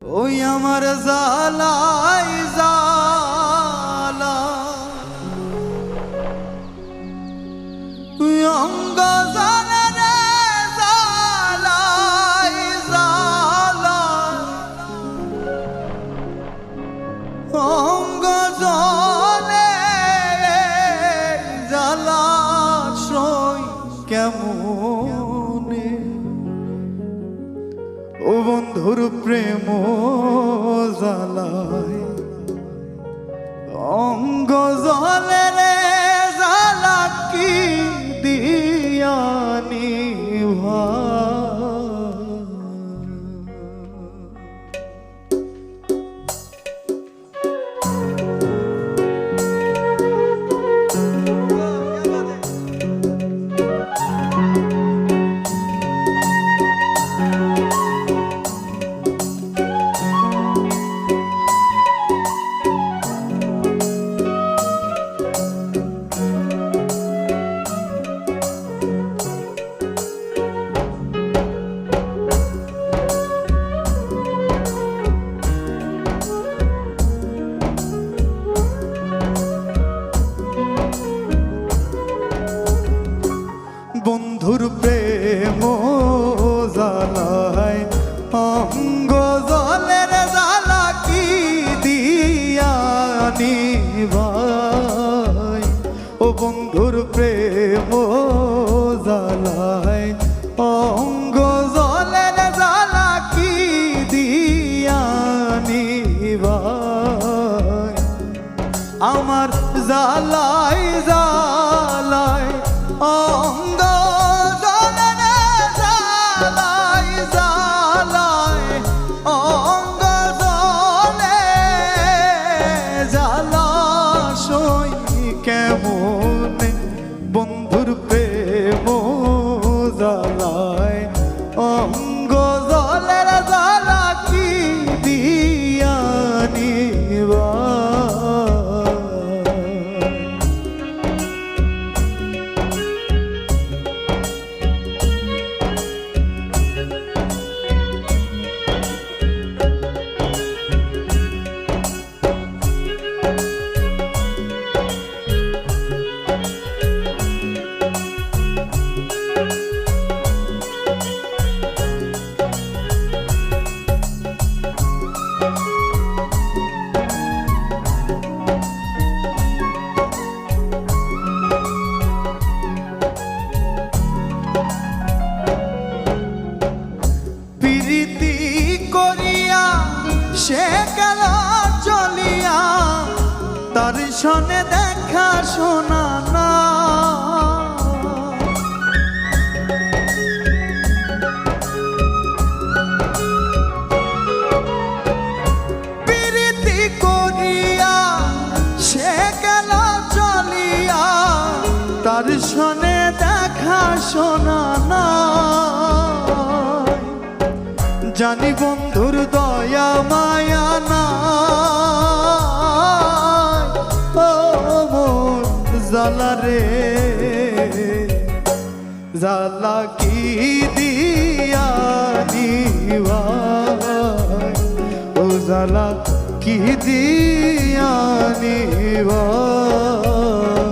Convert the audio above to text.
ওই আমার জালাই জালা অঙ্গ জানে রে জালাই জালা অঙ্গ জলে জালা সই কেমনে ও বন্ধুর প্রেম জালায় অঙ্গ জলে রে জালা কি দিয়ানি বন্ধুর প্রেম জালায় অঙ্গ জলের জালা কি দিয়ানি ভাই ও বন্ধুর প্রেম জালায় অঙ্গ জলের জালা কি দিয়ানি ভাই আমার জালাই জালাই অঙ্গ জলে জালাই জালাই অঙ্গ জলে জালা সই কেমনে বন্ধুর প্রেম জালায় অঙ্গ জলের জালা কি দিয়ানি প্রীতি করিয়া সে গেল চলিয়া তার সনে দেখা শোনা না প্রীতি করিয়া সে গেল চলিয়া তার সনে দেখা শোনা না জানি বন্ধুর দয়া মায়া না ও মোর জালা রে জালা কি দিয়ানি ভাই ও জালা কি দিয়ানি ভাই